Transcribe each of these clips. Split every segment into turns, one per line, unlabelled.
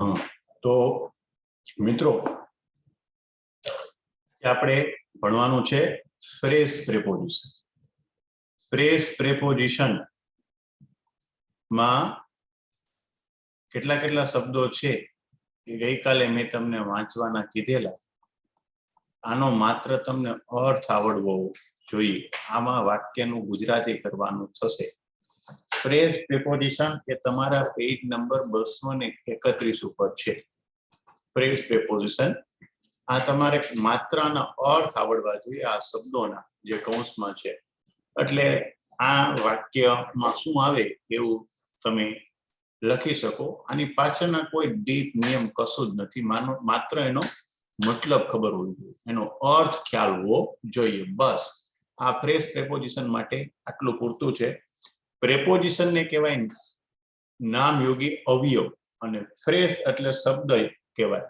हाँ तो मित्रों આપણે ભણવાનું છે ફ્રેઝ પ્રેપોઝિશન. ફ્રેઝ પ્રેપોઝિશન માં કેટલા શબ્દો છે એ ગઈકાલે મેં તમને વાંચવાના કીધેલા. આનો માત્ર તમને અર્થ આવડવો જોઈએ. આમાં વાક્યનું ગુજરાતી કરવાનું થશે. ફ્રેઝ પ્રેપોઝિશન એ તમારા પેજ નંબર 231 ઉપર છે. ફ્રેઝ પ્રેપોઝિશન આ તમારે માત્રાના અર્થ આવડવા જોઈએ આ શબ્દોના જે કૌંસમાં છે. એટલે આ વાક્યમાં શું આવે એવું તમે લખી શકો. આની પાછળના કોઈ ડીપ નિયમ કશું જ નથી. માત્ર એનો મતલબ ખબર હોવી જોઈએ, એનો અર્થ ખ્યાલ હોવો જોઈએ. બસ આ ફ્રેઝ પ્રેપોઝિશન માટે આટલું પૂરતું છે. પ્રેપોઝિશન ને કહેવાય નામયોગી અવયવ અને ફ્રેઝ એટલે શબ્દ કહેવાય.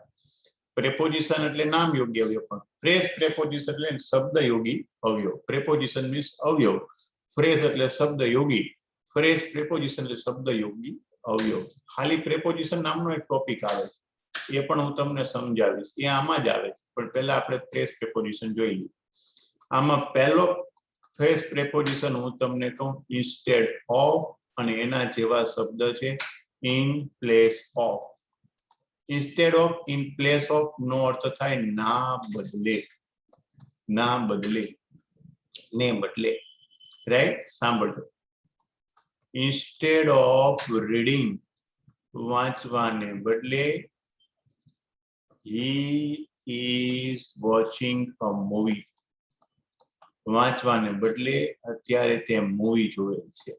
પ્રેપોઝિશન એટલે નામયોગી અવયવ, પણ ફ્રેઝ પ્રેપોઝિશન એટલે શબ્દયોગી અવયવ. પ્રેપોઝિશન મીન્સ અવયવ, ફ્રેઝ એટલે શબ્દયોગી, ફ્રેઝ પ્રેપોઝિશન એટલે શબ્દયોગી અવયવ. ખાલી પ્રેપોઝિશન નામનો એક ટોપિક આવે છે, એ પણ હું તમને સમજાવીશ. એ આમાં જ આવે છે, પણ પહેલા આપણે ફ્રેઝ પ્રેપોઝિશન જોઈ લઈએ. આમાં પહેલો ફ્રેઝ પ્રેપોઝિશન હું તમને કહું ઇન્સ્ટેડ ઓફ, અને એના જેવા શબ્દ છે in place of. Instead of, in place of નો અર્થ થાય ના બદલે, ના બદલે, ને બદલે. રાઈટ? સાંભળજો. ઇન્સ્ટેડ ઓફ રીડિંગ, વાંચવાને બદલે, he is watching a movie. વાંચવાને બદલે અત્યારે તે મૂવી જોવે છે.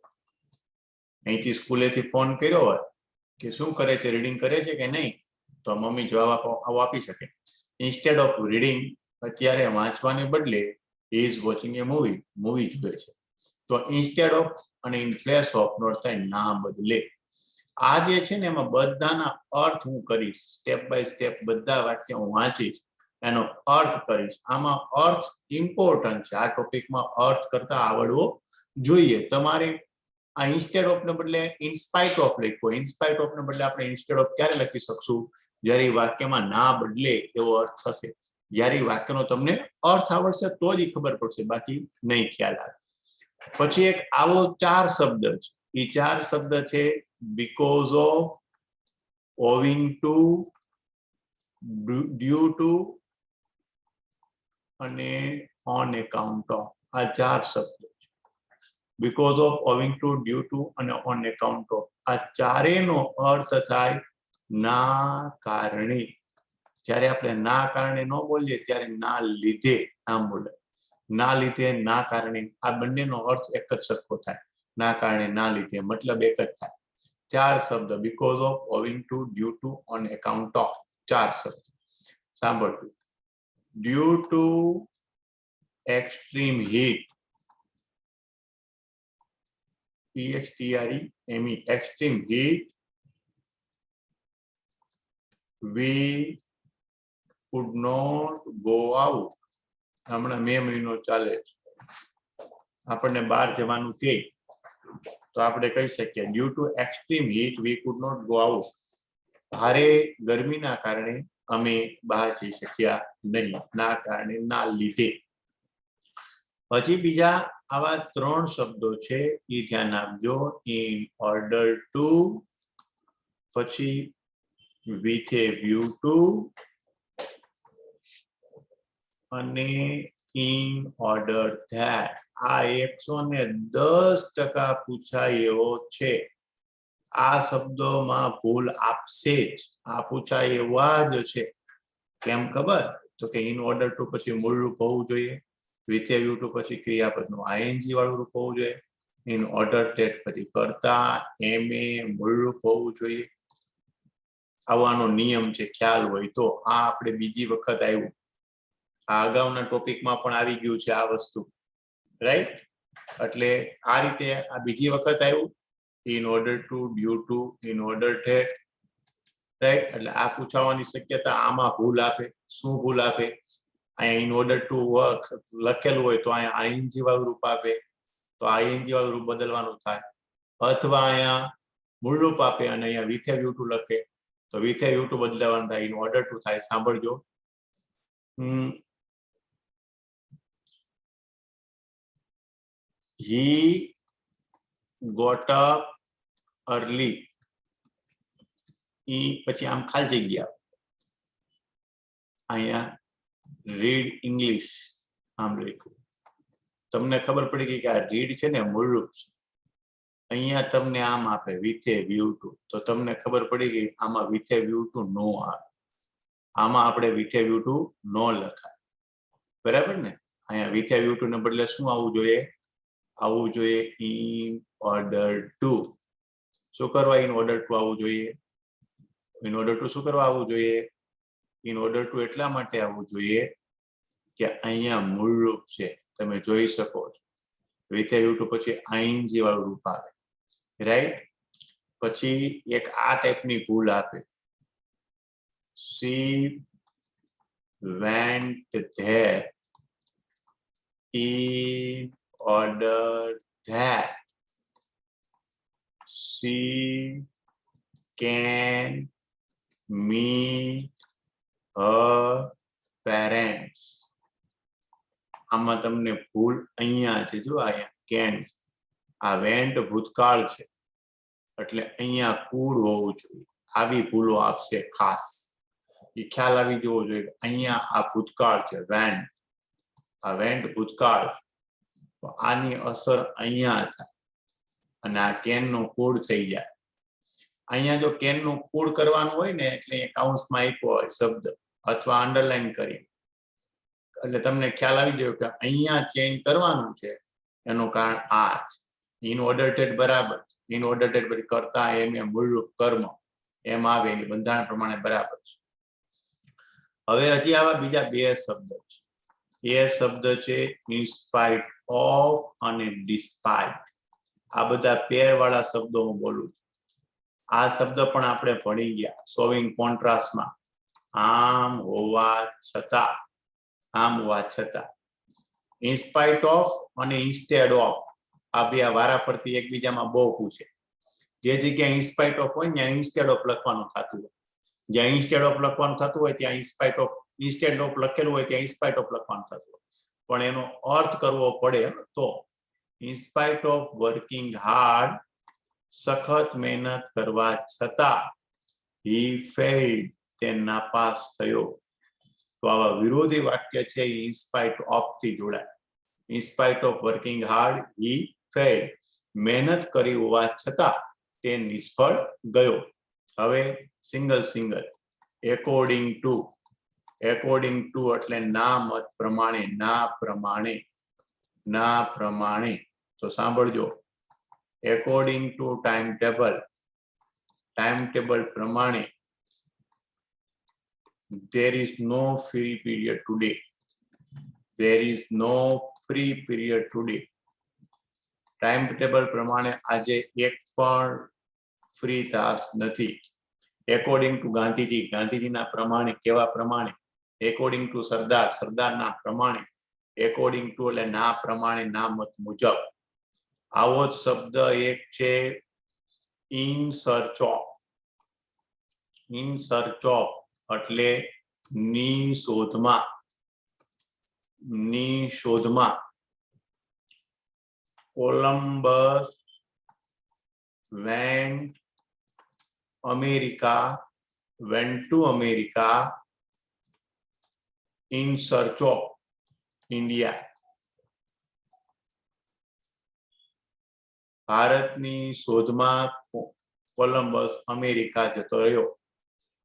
અહીંથી સ્કૂલેથી ફોન કર્યો હોય કે શું કરે છે, રીડિંગ કરે છે કે નહીં, તો મમ્મી જવાબ આપી શકે. ઇન્સ્ટેડ ઓફ રીડિંગ, અત્યારે વાંચવાને બદલે he is watching a movie, movie જોવે છે. તો ઇન્સ્ટેડ ઓફ અને ઇન પ્લેસ ઓફ નો અર્થ થાય ના બદલે. આ જે છે ને એમાં બધાના અર્થ હું કરીશ, સ્ટેપ બાય સ્ટેપ બધા વાક્ય હું વાંચીશ, એનો અર્થ કરીશ. આમાં અર્થ ઇમ્પોર્ટન્ટ છે. આ ટોપિકમાં અર્થ કરતા આવડવો જોઈએ. તમારે આ ઇન્સ્ટેડ ઓફ ને બદલે ઇનસ્પાઇટ ઓફ લખવો. ઇનસ્પાઇટ ઓફ ને બદલે આપણે ઇન્સ્ટેડ ઓફ ક્યારે લખી શકશું? જ્યારે વાક્યમાં ના બદલે એવો અર્થ થશે. જ્યારે વાક્યનો તમને અર્થ આવડશે તો જ ખબર પડશે, બાકી નહીં ખ્યાલ આવે. પછી એક આવો 4 શબ્દ છે. એ 4 શબ્દ છે because of, owing to, due to અને on account of. આ 4 શબ્દ છે. because of, owing to, due to અને on account of. આ ચારેયનો અર્થ થાય ના કારણે. જ્યારે આપણે ના કારણે ન બોલીએ ત્યારે ના લીધે આમ બોલે. ના લીધે, ના કારણે, આ બંનેનો અર્થ એક જ સરખો થાય. ના કારણે, ના લીધે, મતલબ એક જ થાય. 4 શબ્દ because of, owing to, due to, on account of. 4 શબ્દ સાંભળજો. due to extreme heat, extreme, extreme heat, we could not go out. હમણાં મે મહિનો ચાલે છે, આપણને બહાર જવાનું કે તો આપણે કહી શકીએ due to extreme heat we could not go out. ભારે ગરમીના કારણે અમે બહાર જઈ શક્યા નહીં. ના કારણે, ના લીધે. પછી બીજા આવા 3 શબ્દો છે, એ ધ્યાન આપજો. ઇન ઓર્ડર ટુ, પછી વિથ એ વ્યૂ ટુ અને ઇન ઓર્ડર ધેટ. આ 110% પૂછાય એવો છે. આ શબ્દોમાં ભૂલ આપશે જ. આ પૂછાય એવા જ છે. કેમ ખબર? તો કે ઇન ઓર્ડર ટુ પછી મૂળ રૂપ હોવું જોઈએ, વિથ એ વ્યૂ ટુ પછી ક્રિયાપદનું આઈએનજી વાળું રૂપ હોવું જોઈએ, ઇન ઓર્ડર ધેટ પછી કરતા એમએ મૂળ રૂપ હોવું જોઈએ. આવવાનો નિયમ છે, ખ્યાલ હોય તો. આ આપણે બીજી વખત આવ્યું, આ અગાઉના ટોપિકમાં પણ આવી ગયું છે આ વસ્તુ. રાઈટ? એટલે આ રીતે આ બીજી વખત આવ્યું. In order to, due to, in order that. Right? એટલે આ પૂછાવાની શક્યતા. આમાં ભૂલ આપે. શું ભૂલ આપે? અહીંયા ઇન ઓર્ડર ટુ લખેલું હોય તો અહીંયા આઈએનજી વાળું રૂપ આપે, તો આઈએનજી વાળું રૂપ બદલવાનું થાય. અથવા અહીંયા મૂળ રૂપ આપે અને અહીંયા વિથ એ વ્યૂ ટુ લખે તો with a view to બદલાવાનું થાય, in order to થાય. સાંભળજો. He got up early. પછી આમ ખાલી જગ્યા, અહીંયા રીડ ઇંગ્લિશ આમ લખ્યું. તમને ખબર પડી ગઈ કે આ રીડ છે ને મૂળરૂપ છે. અહીંયા તમને આમ આપે with a view to, તો તમને ખબર પડી ગઈ આમાં with a view to નો આવે. આમાં આપણે with a view to નો લખાય, બરાબર ને? અહીંયા with a view to ને બદલે શું આવવું જોઈએ? આવવું જોઈએ in order to. શું કરવા in order to આવવું જોઈએ? in order to શું કરવા આવવું જોઈએ? in order to એટલા માટે આવવું જોઈએ કે અહીંયા મૂળરૂપ છે, તમે જોઈ શકો છો. with a view to પછી ing વાળું રૂપ આવે, રાઈટ? પછી એક આ ટાઈપની ભૂલ આપે, she went there in order that she can meet her parents. આમાં તમને ભૂલ અહીંયા છે, જો અહીંયા can, આ went ભૂતકાળ છે એટલે અહીંયા could હોવું જોઈએ. આવી ભૂલો આપશે ખાસ, એ ખ્યાલ આવી જવો જોઈએ. અહીંયા આ ભૂતકાળ છે went, આ went ભૂતકાળ છે, તો આની અસર અહીંયા થાય અને આ can નો could થઈ જાય. અહીંયા જો can નું could કરવાનું હોય ને એટલે કાઉન્સમાં આપ્યો હોય શબ્દ અથવા અંડરલાઈન કરી, એટલે તમને ખ્યાલ આવી ગયો કે અહીંયા ચેન્જ કરવાનું છે, એનું કારણ આ છે. ઇન ઓર્ડર ટેટ બરાબર છે, ઇન ઓર્ડર ટેટ પછી કરતા એમ એ મૂળરૂપ કર્મ એમ આવે, એની બંધારણ પ્રમાણે બરાબર છે. હવે હજી આવા બીજા બે શબ્દ છે. એ શબ્દ છે ઇન સ્પાઇટ ઓફ અને ડિસ્પાઇટ. આ બધા પેર વાળા શબ્દો હું બોલું છું. આ શબ્દ પણ આપણે ભણી ગયા શોવિંગ કોન્ટ્રાસ્ટમાં. આમ હોવા છતાં, આમ હોવા છતાં. ઇન સ્પાઇટ ઓફ અને ઇન્સ્ટેડ ઓફ, આ બે વારાફરતી એકબીજામાં બહુ પૂછે. જે જગ્યાએ ઇન સ્પાઇટ ઓફ હોય ત્યાં ઇન્સ્ટેડ ઓફ લખવાનું થતું હોય, જ્યાં ઇન્સ્ટેડ ઓફ લખવાનું થતું હોય ત્યાં in spite of, instead of લખેલું હોય ત્યાં ઇન સ્પાઇટ ઓફ લખવાનું થતું હોય. પણ એનો અર્થ કરવો પડે તો in spite of working hard, સખત મહેનત કરવા છતાં, he failed, તે નાપાસ થયો. તો આવા વિરોધી વાક્ય છે ઇન સ્પાઇટ ઓફ થી જોડાય. In spite of working hard, he failed, મહેનત કરી હોવા છતાં તે નિષ્ફળ ગયો. હવે single single. According to, according to એટલે ના મત પ્રમાણે, ના પ્રમાણે, ના પ્રમાણે. તો સાંભળજો, according to time table, time table પ્રમાણે, there is no free period today, there is no free period today. Time table પ્રમાણે આજે એક પણ ફ્રી તાસ નથી. એકોર્ડિંગ ટુ ગાંધીજી, ગાંધીજીના પ્રમાણે, કેવા પ્રમાણે? એકોર્ડિંગ ટુ સરદાર, સરદારના પ્રમાણે. એકોર્ડિંગ ટુ એટલે ના પ્રમાણે, ના મત મુજબ. આવો જ શબ્દ એક છે in search of. In search of એટલે ની શોધમાં, ની શોધમાં. Columbus went America, went to America in search of India. ભારતની શોધમાં કોલંબસ અમેરિકા જતો રહ્યો.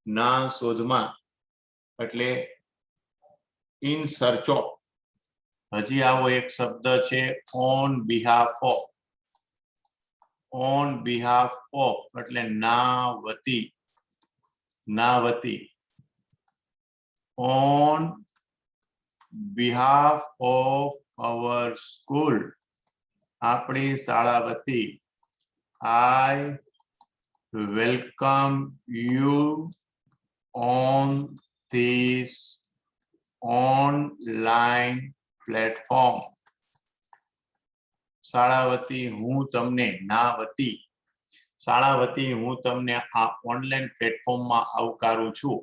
ના શોધમાં એટલે ઇન સર્ચ ઓફ. હજી આવો એક શબ્દ છે on behalf of. On behalf of એટલે ના વતી, ના વતી. On behalf of our school, આપણી શાળા વતી. આઈ welcome you on this online platform. શાળા વતી હું તમને, ના વતી. શાળા વતી હું તમને આ ઓનલાઈન પ્લેટફોર્મમાં આવકારું છું.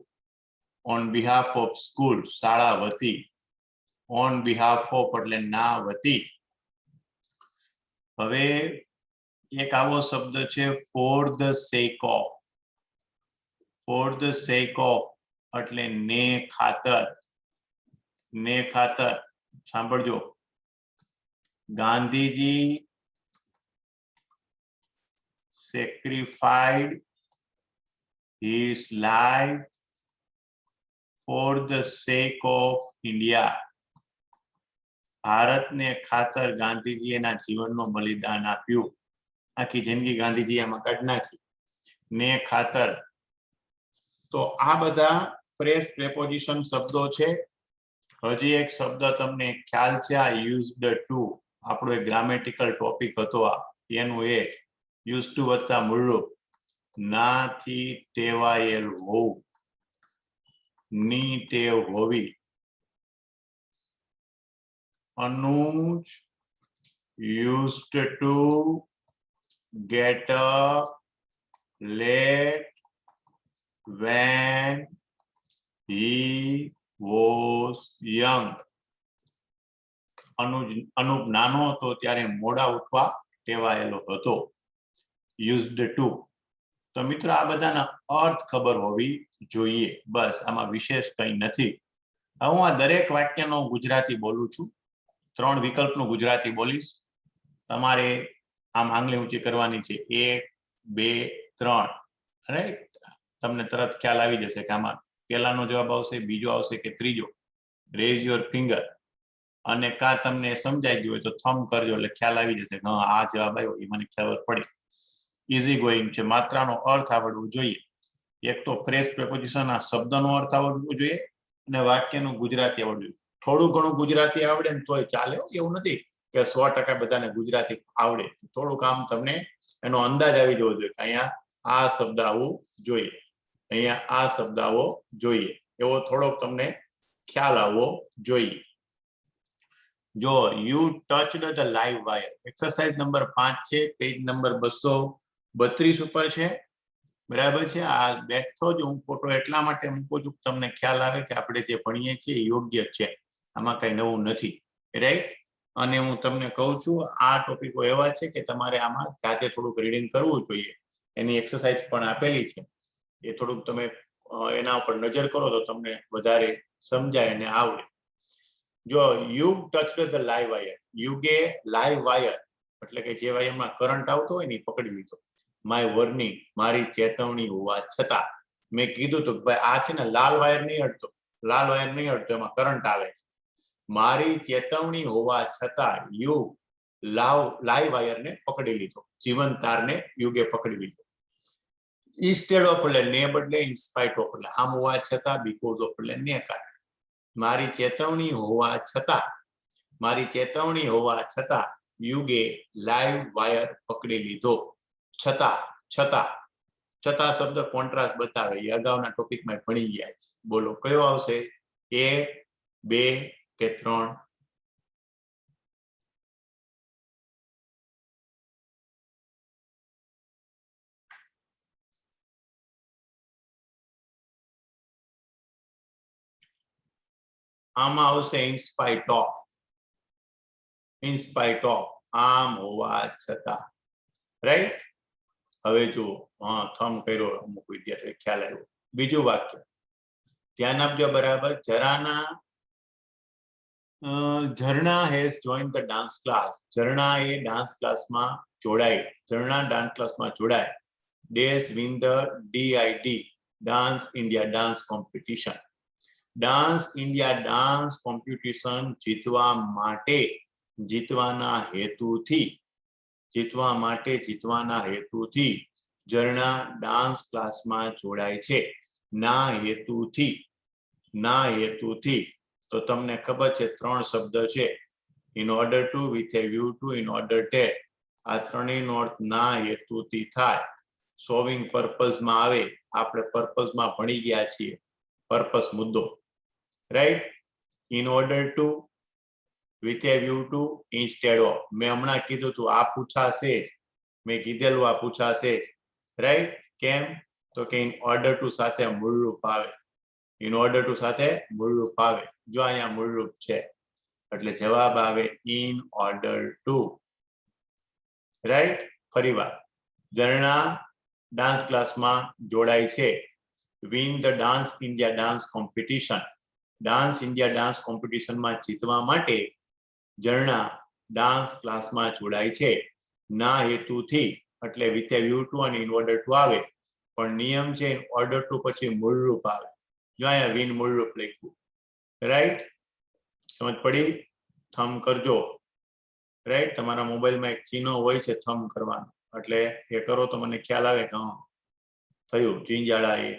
ઓન બિહાફ ઓફ સ્કૂલ, શાળા વતી. ઓન બિહાફ ઓફ એટલે ના વતી. હવે એક આવો શબ્દ છે for the sec of. For the sec of એટલે ને ખાતર. ને ખાતર. સાંભળજો, Gandhiji sacrificed his life for the sake of India. ભારતને ખાતર ગાંધીજી એના જીવનનું બલિદાન આપ્યું. આખી જિંદગી ગાંધીજી આમાં કાઢી નાખી. ને ખાતર. તો આ બધા ફ્રેશ પ્રેપોઝિશન શબ્દો છે. હજી એક શબ્દ તમને ખ્યાલ છે, આ યુઝડ ટુ. આપણો એક ગ્રામેટિકલ ટોપિક હતો આ. એનું એ યુઝ ટુ વત્તા મૂળરૂપ. નાથી ટેવાયેલ હોવું. ની ટેવ હોવી. Anuj used to get up late when he was young. Anup નાનો હતો ત્યારે મોડા ઉઠવા ટેવાયેલો હતો. Used to. તો મિત્રો આ બધાના અર્થ ખબર હોવી જોઈએ. બસ, આમાં વિશેષ કંઈ નથી. હવે હું આ દરેક વાક્યનો ગુજરાતી બોલું છું. 3 વિકલ્પનું ગુજરાતી બોલીશ. તમારે આમ આંગળી ઊંચી કરવાની છે. 1, 2, 3. રાઈટ? તમને તરત ખ્યાલ આવી જશે કે આમાં પહેલાનો જવાબ આવશે, બીજો આવશે કે ત્રીજો. Rays your finger. અને કા તમને સમજાઈ ગયું હોય તો થમ કરજો, એટલે ખ્યાલ આવી જશે કે હા આ જવાબ આવ્યો, એ મને ખબર પડી. ઇઝી ગોઈંગ છે. માત્રાનો અર્થ આવડવો જોઈએ. એક તો ફ્રેશ પ્રેપોઝિશન, આ શબ્દનો અર્થ આવડવો જોઈએ, અને વાક્યનું ગુજરાતી આવડવું જોઈએ. થોડું ઘણું ગુજરાતી આવડે ને તોય ચાલે. એવું નથી કે 100% બધાને ગુજરાતી આવડે. થોડું કામ તમને એનો અંદાજ આવી જવો જોઈએ કે અહીંયા આ શબ્દ આવવો જોઈએ, અહીંયા આ શબ્દ આવવો જોઈએ, એવો થોડોક તમને ખ્યાલ આવવો જોઈએ. જો you touched the live wire, exercise number 5 છે, પેજ નંબર 232 ઉપર છે. બરાબર છે. આ બેઠો જ હું ફોટો એટલા માટે મૂકું છું તમને ખ્યાલ આવે કે આપણે જે ભણીએ છીએ એ યોગ્ય છે. આમાં કઈ નવું નથી. રાઈટ? અને હું તમને કહું છું આ ટોપિકો એવા છે કે તમારે આમાં જાતે થોડુંક રીડિંગ કરવું જોઈએ. એની એક્સરસાઇઝ પણ આપેલી છે. એ થોડુંક તમે એના ઉપર નજર કરો તો તમને વધારે સમજાય અને આવડે. જો you touched the live wire, યુગે લાઈવ વાયર એટલે કે જે વાયરમાં કરંટ આવતો હોય ને પકડી લીધો. માય વોર્નિંગ, મારી ચેતવણી હોવા છતાં. મેં કીધું તો ભાઈ આ છે ને લાલ વાયર નહીં અડતો, લાલ વાયર નહીં અડતો, એમાં કરંટ આવે છે. મારી ચેતવણી હોવા છતાં યુ લાઈવ વાયરને પકડી લીધો, જીવંત તારને યુગે પકડી લીધો. ઇન્સ્ટેડ ઓફ એટલે ને બદલે ઇન્સ્પાઇટ ઓફ એટલે આમ હોવા છતાં, બીકોઝ ઓફ એટલે ને કારણે. મારી ચેતવણી હોવા છતાં, મારી ચેતવણી હોવા છતાં યુગે લાઈવ વાયર પકડી લીધો. છતાં, છતાં, છતાં શબ્દ કોન્ટ્રાસ્ટ બતાવે. એ અગાઉના ટોપિકમાં ભણી ગયા છે. બોલો કયો આવશે? 1, 2 કે 3? આમાં આવશે ઇન્સ્પાઇટ ઓફ. ઇન્સ્પાઇટ ઓફ, આમ હોવા છતાં. રાઈટ? હવે જો થમ કર્યો અમુક વિદ્યાર્થી ખ્યાલ આવ્યો. બીજું વાક્ય ધ્યાન આપજો બરાબર. Jharna has join the dance class. Jharna એ ડાન્સ ક્લાસમાં જોડાય. ઝરણા ડાન્સ ક્લાસમાં જોડાય. Dash win the DID, dance India dance competition. Dance India dance competition જીતવા માટે, જીતવાના હેતુથી, જીતવા માટે, જીતવાના હેતુથી ઝરણા ડાન્સ ક્લાસમાં જોડાય છે. ના હેતુથી, ના હેતુથી. તો તમને ખબર છે 3 શબ્દ છે. In order to, with a view to, in order TET. આ ત્રણેયનો અર્થ ના હેતુથી થાય. સોવિંગ પર્પઝમાં આવે. આપણે પર્પઝમાં ભણી ગયા છીએ. પર્પઝ મુદ્દો. Right? In order two, with a view to, instead of. મેં હમણાં કીધું તું આ પૂછાશે જ. મેં કીધેલું આ પૂછાશે જ. રાઈટ? કેમ? તો કે ઇન ઓર્ડર ટુ સાથે મૂળરૂપ આવે. ઇન ઓર્ડર ટુ સાથે મૂળરૂપ આવે. જો અહીંયા મૂળરૂપ છે એટલે જવાબ આવે ઇન ઓર્ડર ટુ. રાઈટ? ફરી વાર, ઝરણા ડાન્સ ક્લાસમાં જોડાય છે. Win the dance India dance competition. Dance India dance કોમ્પિટિશનમાં જીતવા માટે ઝરણા ડાન્સ ક્લાસમાં જોડાય છે. ના હેતુથી એટલે વિથ એ વ્યૂ ટુ અને ઇન ઓર્ડર ટુ આવે, પણ નિયમ છે ઇન ઓર્ડર ટુ પછી મૂળરૂપ આવે. જો અહીંયા વિન મૂળરૂપ લખ્યું. રાઈટ? સમજ પડી? થમ કરજો. રાઈટ? તમારા મોબાઈલમાં એક ચિહ્ન હોય છે થમ કરવાનું, એટલે એ કરો તો મને ખ્યાલ આવે કે હા થયું. ચીંજાળા એ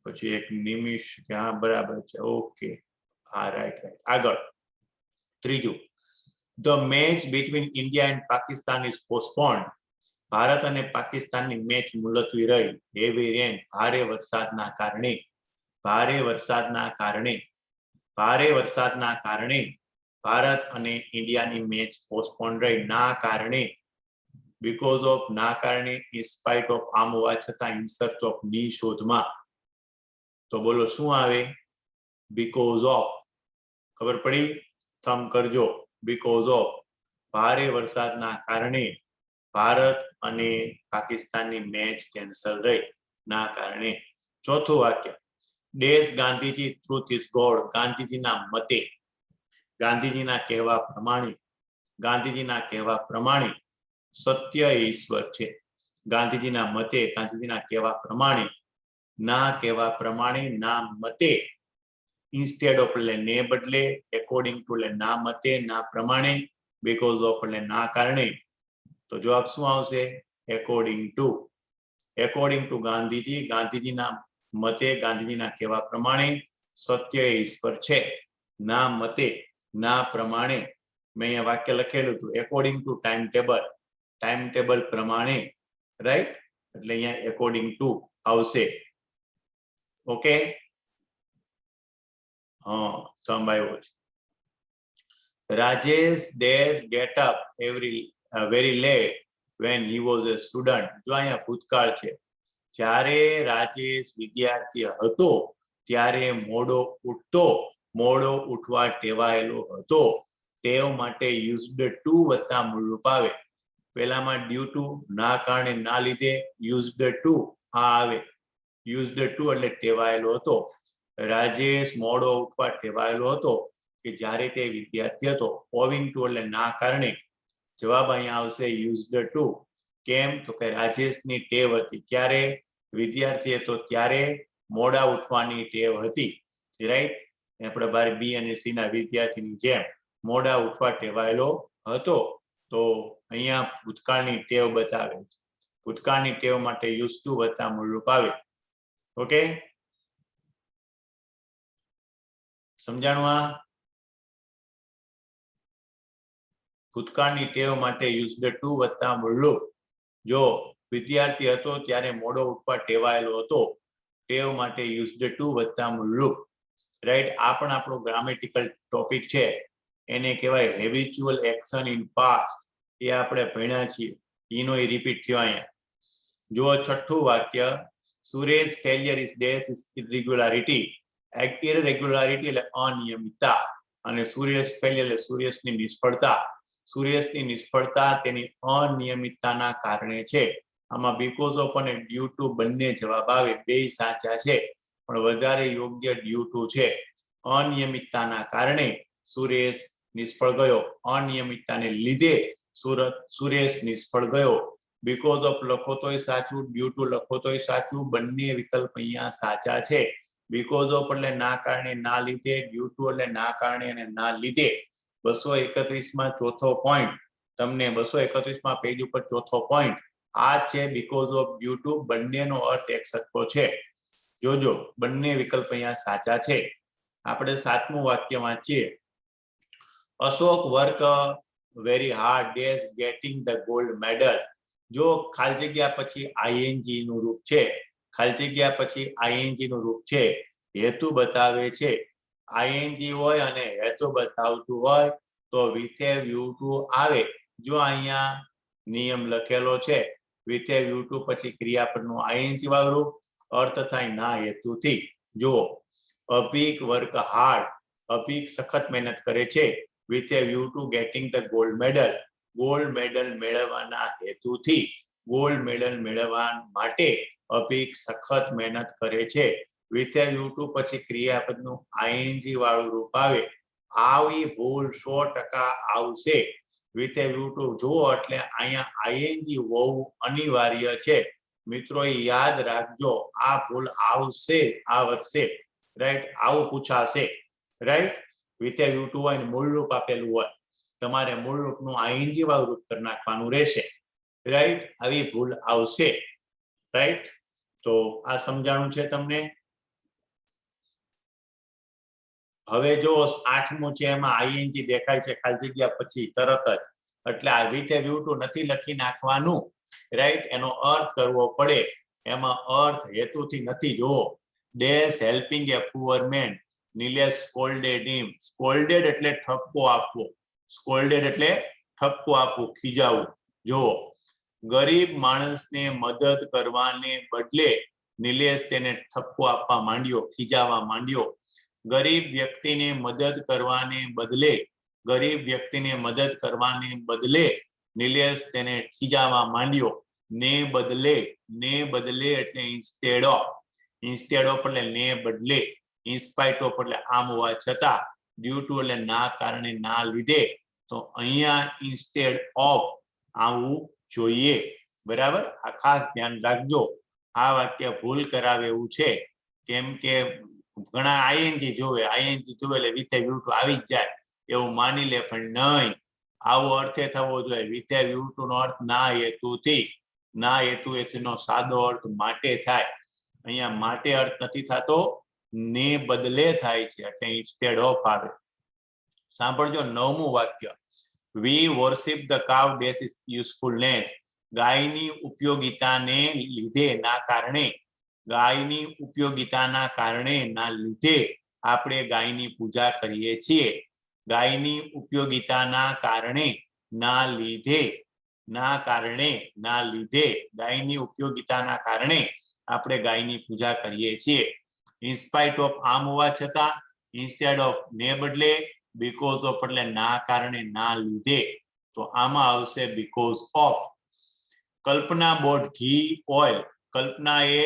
પછી એક નિમિષ કે હા બરાબર છે. ઓકે, હા રાઈટ રાઈટ. આગળ ત્રીજું, the match between India and Pakistan is postponed. Bharat અને પાકિસ્તાનની મેચ મુલતવી રહી. હેવી રેન, ભારે વરસાદના કારણે. ભારે વરસાદના કારણે. ભારે વરસાદના કારણે ભારત અને ઇન્ડિયાની મેચ પોસ્ટપોન્ડ રહી. ના કારણે, બીકોઝ ઓફ, ના કારણે, ઇન સ્પાઇટ ઓફ, આમ હોવા છતાં, ઇન સર્ચ ઓફ, ની શોધમાં. તો બોલો શું આવે? Because of. ખબર પડી? થમ કરજો. બીકોઝ ઓફ, ભારે વરસાદના કારણે ભારત અને પાકિસ્તાનની મેચ કેન્સલ રહી. ના કારણે. ચોથું વાક્ય, dash Gandhiji truth is God. ગાંધીજીના મતે, ગાંધીજીના કહેવા પ્રમાણે, ગાંધીજીના કહેવા પ્રમાણે સત્ય એ ઈશ્વર છે. ગાંધીજીના મતે, ગાંધીજીના કહેવા પ્રમાણે, ના કહેવા પ્રમાણે, ના મતે, ઇન્સ્ટેડ ઓફ એટલે ને બદલે, એકોર્ડિંગ ટુ એટલે ના મતે, ના પ્રમાણે, બીકોઝ ઓફ એટલે ના કારણે. તો જવાબ શું આવશે? According to. According to Gandhiji, ગાંધીજીના મતે, ગાંધીજીના કહેવા પ્રમાણે સત્ય એ ઈશ્વર છે. ના મતે, ના પ્રમાણે. મેં અહીંયા વાક્ય લખેલું હતું according to time table. Time table પ્રમાણે. રાઈટ? એટલે અહીંયા એકોર્ડિંગ ટુ આવશે. ઓકે, હા સંભાળ્યો છે. Rajesh dash get up very late when he was a student. જો અહીંયા ભૂતકાળ છે. જ્યારે રાજેશ વિદ્યાર્થી હતો ત્યારે મોડો ઉઠતો. મોડો ઉઠવા ટેવાયેલો હતો. ટેવ માટે યુઝડ ટુ વત્તા મૂળરૂપ આવે. પહેલામાં ડ્યુ ટુ, ના કારણે, ના લીધે, યુઝડ ટુ આ આવે. યુઝડ ટુ એટલે ટેવાયેલો હતો. રાજેશ મોડો ઉઠવા ટેવાયેલો હતો કે જ્યારે તે વિદ્યાર્થી હતો. ઓવિંગ ટુ એટલે ના કારણે. જવાબ અહીંયા આવશે યુઝડ ટુ. કેમ? તો કે રાજેશની ટેવ હતી. ક્યારે? વિદ્યાર્થી હતો ત્યારે મોડા ઉઠવાની ટેવ હતી. રાઈટ? આપણે બાર બી અને સી ના વિદ્યાર્થીની જેમ મોડા ઉઠવા ટેવાયેલો હતો. તો અહીંયા ભૂતકાળની ટેવ બતાવે છે. ભૂતકાળની ટેવ માટે યુઝ ટુ વત્તા મૂળરૂપ આવે. ઓકે, સમજાણું? આ ભૂતકાળની ટેવ માટે યુઝડ ટુ વત્તા મૂળરૂપ. જો વિદ્યાર્થી હતો ત્યારે મોડો ઉઠવા ટેવાયેલો હતો. ટેવ માટે યુઝડ ટુ વત્તા મૂળરૂપ. રાઈટ? આ પણ આપણો ગ્રામેટિકલ ટોપિક છે. એને કહેવાય હેબિચ્યુઅલ એક્શન ઇન પાસ્ટ. એ આપણે ભણ્યા છીએ. એનો એ રિપીટ થયો અહીંયા. જો છઠ્ઠું વાક્ય, Suresh failure is dash is irregularity. Irregularity એટલે અનિયમિતતા, અને સુરેશ ફેલિયર એટલે સુરેશની નિષ્ફળતા. સુરેશની નિષ્ફળતા તેની અનિયમિતતાના કારણે છે. આમાં બીકોઝ ઓફ અને ડ્યુ ટુ બંને જવાબ આવે. બે સાચા છે, પણ વધારે યોગ્ય ડ્યુ ટુ છે. અનિયમિતતાના કારણે સુરેશ નિષ્ફળ ગયો. અનિયમિતતાને લીધે સુરેશ નિષ્ફળ ગયો. બીકોઝ ઓફ લખો તોય સાચું, ડ્યુ ટુ લખો તોય સાચું. બંને વિકલ્પ અહીંયા સાચા છે. બીકોઝ ઓફ એટલે ના કારણે, ના લીધે. ડ્યુ ટુ એટલે ના કારણે અને ના લીધે. 231માં ચોથો પોઈન્ટ તમને 231માં પેજ ઉપર ચોથો પોઈન્ટ આ છે. બીકોઝ ઓફ, ડ્યુ ટુ બંનેનો અર્થ એક સરખો છે. જોજો, બંને વિકલ્પ અહીંયા સાચા છે. આપણે સાતમું વાક્ય વાંચીએ. Ashok work very hard dash gating the gold medal. જો ખાલી જગ્યા પછી આઈએનજી નું રૂપ છે. ખાલી જગ્યા પછી આઈએનજી નું રૂપ છે. હેતુ બતાવે છે. આઈએનજી હોય અને હેતુ બતાવતું હોય તો વિથ એ વ્યૂ ટુ આવે. જો અહીંયા નિયમ લખેલો છે with a view to પછી ક્રિયાપદનું ing વાળું રૂપ અર્થ થાય ના હેતુથી જુઓ અભિક વર્ક હાર્ડ અભિક સખત મહેનત કરે છે with a view to getting the gold medal મેળવવાના હેતુથી ગોલ્ડ મેડલ મેળવવા માટે અભિક સખત મહેનત કરે છે with a view to પછી ક્રિયાપદનું ing વાળું રૂપ આવે આવી ભૂલ 100% આવશે with a view to જુઓ એટલે અહીંયા ing હોવું અનિવાર્ય છે મિત્રો યાદ રાખજો આ ભૂલ આવશે આ વર્ષે રાઈટ આવું પૂછાશે right with a view to હોય મૂળ રૂપ આપેલું હોય તમારે મૂળ રૂપનું ing વાળું રૂપ કરી નાખવાનું રહેશે રાઈટ આવી ભૂલ આવશે રાઈટ તો આ સમજાણું છે તમને હવે જો 8મું છે એમાં ing દેખાય છે ખાલી જગ્યા પછી તરત જ એટલે આ with a view to નથી લખી નાખવાનું રાઈટ એનો અર્થ કરવો પડે એમાં અર્થ હેતુથી નથી જો ડેશ હેલ્પિંગ એ પુઅર મેન નિલેશ સ્કોલ્ડેડ હિમ સ્કોલ્ડેડ એટલે ઠપકો આપવો સ્કોલ્ડેડ એટલે ઠપકો આપવું ખીજાવું જો ગરીબ માણસને મદદ કરવાને બદલે નિલેશ તેને ઠપકો આપવા માંડ્યો ખીજાવા માંડ્યો ગરીબ વ્યક્તિને મદદ કરવાને બદલે નિલેશ તેને ખીજાવા માંડ્યો ને બદલે એટલે ઇન્સ્ટેડ ઓફ એટલે ને બદલે ઇન્સ્પાઇટ ઓફ એટલે આમ હોવા છતાં ડ્યુ ટુ એટલે ના કારણે ના લીધે તો અહીંયા ઇન્સ્ટેડ ઓફ આવવું જોઈએ બરાબર આ ખાસ ધ્યાન રાખજો આ વાક્ય ભૂલ કરાવે એવું છે કેમ કે ઘણા ing જોવે એટલે with a view to આવી જ જાય એવું માની લે પણ નહીં આવો અર્થે થવો જોઈએ with a view to નો અર્થ ના હેતુનો સાદો અર્થ માટે થાય અહીંયા માટે અર્થ નથી થતો ને બદલે થાય છે એટલે ઇન્સ્ટેડ ઓફ આવે સાંભળજો 9મું વાક્ય we worship the cow dash its usefulness ગાયની ઉપયોગિતાને લીધે ના કારણે ના લીધે આપણે ગાયની પૂજા કરીએ છીએ ગાયની ઉપયોગિતાના કારણે ના લીધે ગાયની ઉપયોગિતાના કારણે આપણે ગાયની પૂજા કરીએ છીએ ઇન્સ્પાઇટ ઓફ આમ હોવા છતાં ઇન્સ્ટેડ ઓફ ને બદલે બીકોઝ ઓફ એટલે ના કારણે ના લીધે તો આમાં આવશે બીકોઝ ઓફ કલ્પના બોટ ઘી ઓઇલ કલ્પનાએ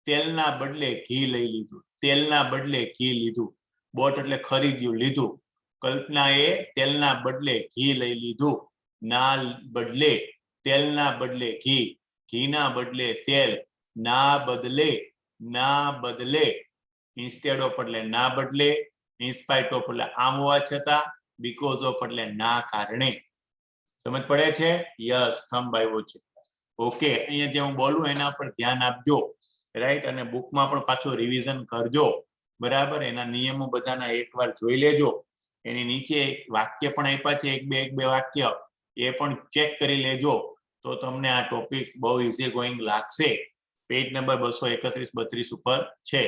તેલના બદલે ઘી લઈ લીધું બોટ એટલે ખરીદ્યું લીધું કલ્પનાએ તેલના બદલે ઘી લઈ લીધું ના બદલે તેલના બદલે ઘીના બદલે તેલ ના બદલે ઇન્સ્ટેડ ઓફ એટલે ના બદલે ઇન્સ્પાઇટ ઓફ એટલે આમ હોવા છતાં બીકોઝ ઓફ એટલે ના કારણે સમજ પડે છે યસ સ્તંભ આવ્યો છે ઓકે અહીંયા જે હું બોલું એના પર ધ્યાન આપજો રાઈટ અને બુકમાં પણ પાછું રિવિઝન કરજો બરાબર એના નિયમો બધાના એકવાર જોઈ લેજો એની નીચે વાક્ય પણ આપ્યા છે એક બે વાક્ય એ પણ ચેક કરી લેજો તો તમને આ ટોપિક બહુ ઇઝી ગોઈંગ લાગશે પેજ નંબર 231-32 ઉપર છે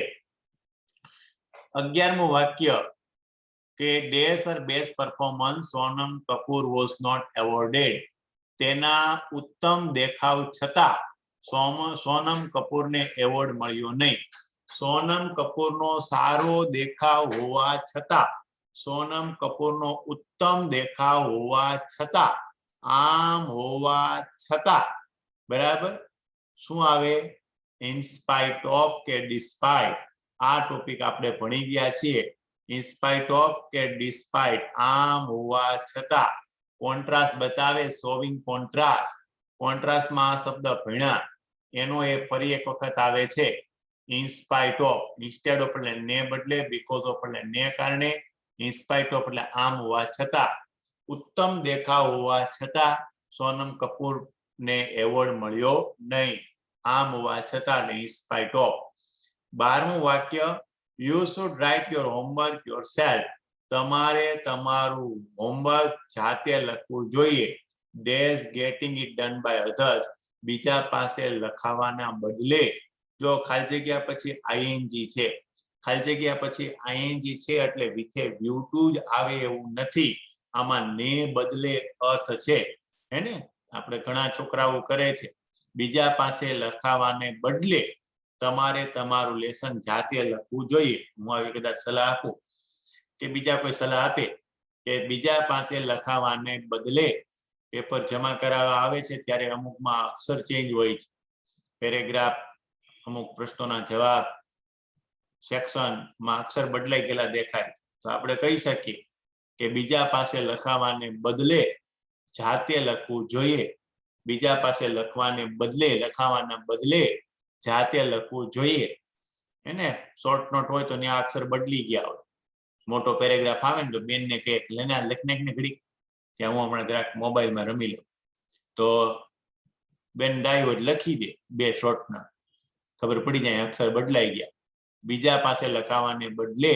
11મું વાક્ય કે dash or best performance Sonam Kapoor was not awarded તેના ઉત્તમ દેખાવ છતાં સોનમ કપૂરને એવોર્ડ મળ્યો નહીં સોનમ કપૂરનો સારો દેખાવ હોવા છતાં સોનમ કપૂરનો ઉત્તમ દેખાવ હોવા છતાં આમ હોવા છતાં બરાબર શું આવે ઇન્સ્પાઇટ ઓફ કે ડિસ્પાઇટ આ ટોપિક આપણે ભણી ગયા છીએ ઇન્સ્પાઇટ ઓફ કે ડિસ્પાઇટ આમ હોવા છતાં કોન્ટ્રાસ્ટ બતાવે શોવિંગ કોન્ટ્રાસ્ટમાં આ શબ્દ ભણ્યા એનો એ ફરી એક વખત આવે છે ઇન્સ્પાઇટ ઓફ ઇન્સ્ટેડ ઓફ એટલે ને બદલે બીકોઝ ઓફ એટલે ને કારણે ઇન્સ્પાઇટ ઓફ એટલે આમ હોવા છતાં ઉત્તમ દેખાવ હોવા છતાં સોનમ કપૂર ને એવોર્ડ મળ્યો નહીં આમ હોવા છતાં ઇન્સ્પાઇટ ઓફ 12મું વાક્ય you should write your homework yourself તમારે તમારું હોમવર્ક જાતે લખવું જોઈએ dash getting it done by others બીજા પાસે લખાવાના બદલે જો ખાલી જગ્યા પછી ing છે ખાલી જગ્યા પછી ing છે એટલે with a view to જ આવે એવું નથી આમાં ને બદલે અર્થ છે હે ને આપણે ઘણા છોકરાઓ કરે છે બીજા પાસે લખાવાને બદલે તમારે તમારું લેસન જાતે લખવું જોઈએ. હું આવી કદાચ સલાહ આપું કે બીજા કોઈ સલાહ આપે કે બીજા પાસે લખાવાને બદલે પેપર જમા કરાવવા આવે છે ત્યારે અમુકમાં અક્ષર ચેન્જ હોય છે, પેરેગ્રાફ, અમુક પ્રશ્નોના જવાબ, સેક્શનમાં અક્ષર બદલાઈ ગયેલા દેખાય, તો આપણે કહી શકીએ કે બીજા પાસે લખાવાને બદલે જાતે લખવું જોઈએ. બીજા પાસે લખાવાના બદલે જાતે લખવું જોઈએ. એને શોર્ટ નોટ હોય તો ત્યાં અક્ષર બદલી ગયા હોય, મોટો પેરેગ્રાફ આવે ને તો બેનને કહે લેને લખને ઘડી, ત્યાં હું હમણાં જરાક મોબાઈલમાં રમી લઉં, તો બેન ડાઈ હોય લખી દે 2 શોર્ટના, ખબર પડી જાય અક્ષર બદલાઈ ગયા. બીજા પાસે લખાવાને બદલે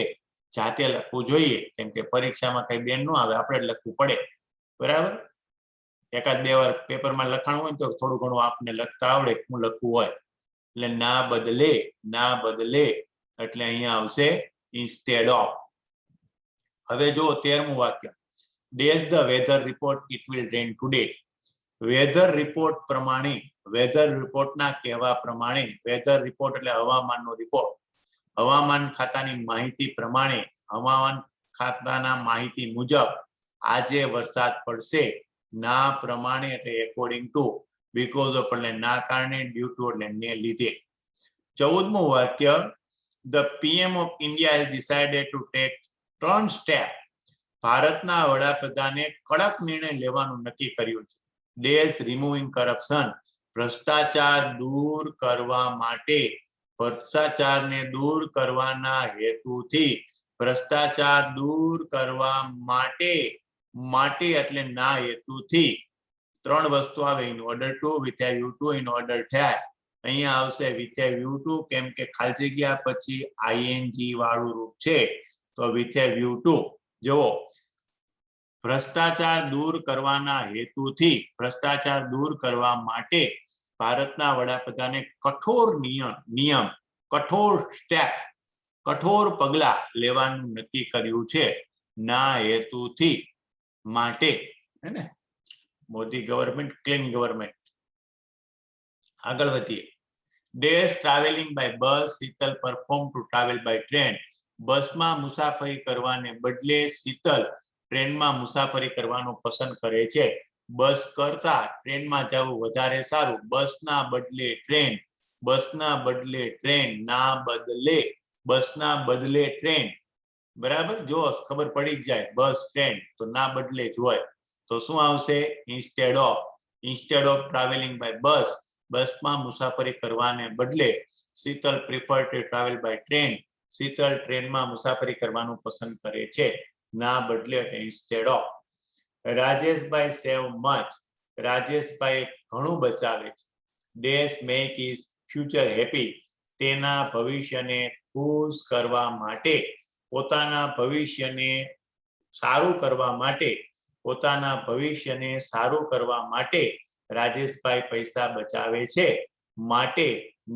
જાતે લખવું જોઈએ, કેમ કે પરીક્ષામાં કઈ બેન ન આવે, આપણે જ લખવું પડે. બરાબર, એકાદ 2 વાર પેપરમાં લખાણ હોય તો થોડું ઘણું આપને લખતા આવડે, હું લખવું હોય. એટલે ના બદલે એટલે અહીંયા આવશે ઇન્સ્ટેડ ઓફ. હવે જો 13મું વાક્ય, dash the weather report it will rain today. Weather report પ્રમાણે, વેધર રિપોર્ટના કહેવા પ્રમાણે, વેધર રિપોર્ટ એટલે હવામાનનો રિપોર્ટ, હવામાન ખાતાની માહિતી પ્રમાણે, હવામાન ખાતાના માહિતી મુજબ આજે વરસાદ પડશે. ના પ્રમાણે એટલે એકોર્ડિંગ ટુ, બીકોઝ ઓફ એટલે ના કારણે, ડ્યુ ટુ એટલે ને લીધે. 14મું વાક્ય, the PM of India has decided to take turn step. ભારતના વડાપ્રધાને કડક નિર્ણય લેવાનું નક્કી કર્યું છે. ડેઝ રિમૂવિંગ કરપ્શન, ભ્રષ્ટાચાર દૂર કરવા માટે, ભ્રષ્ટાચારને દૂર કરવાના હેતુથી, ભ્રષ્ટાચાર દૂર કરવા માટે એટલે ના હેતુથી 3 વસ્તુ આવે, in order to, with a view to, in order થાય. અહીંયા આવશે વિથ એ વ્યૂ ટુ, કેમ કે ખાલી જગ્યા પછી આઈએનજી વાળું રૂપ છે, તો વિથ એ વ્યૂ ટુ. જો ભ્રષ્ટાચાર દૂર કરવાના હેતુથી, ભ્રષ્ટાચાર દૂર કરવા માટે ભારતના વડાપ્રધાને કઠોર નિયમ, કઠોર સ્ટેપ, કઠોર પગલા લેવાનું નક્કી કર્યું છે. ના હેતુથી, માટે, હે ને, મોદી ગવર્મેન્ટ, ક્લીન ગવર્મેન્ટ. આગળ વધીએ. Dash travelling by bus, Sheetal perform to travel by train. બસમાં મુસાફરી કરવાને બદલે શીતલ ટ્રેનમાં મુસાફરી કરવાનું પસંદ કરે છે. બસ કરતા ટ્રેનમાં જવું વધારે સારું. બસના બદલે ટ્રેન, બસના બદલે ટ્રેન, ના બદલે, બસના બદલે ટ્રેન. બરાબર, જો ખબર પડી જ જાય બસ ટ્રેન તો ના બદલે જ હોય, તો શું આવશે? Instead of. Instead of travelling by bus, બસમાં મુસાફરી કરવાને બદલે Sheetal prefer to travel by train, Sheetal ટ્રેનમાં મુસાફરી કરવાનું પસંદ કરે છે. ના બદલે એટલે ઇન્સ્ટેડ ઓફ. રાજેશભાઈ સેવ મચ, રાજેશભાઈ ઘણું બચાવે છે. Dash make his future happy, તેના ભવિષ્યને ખુશ કરવા માટે, પોતાના ભવિષ્યને સારું કરવા માટે, પોતાના ભવિષ્યને સારું કરવા માટે રાજેશભાઈ પૈસા બચાવે છે. માટે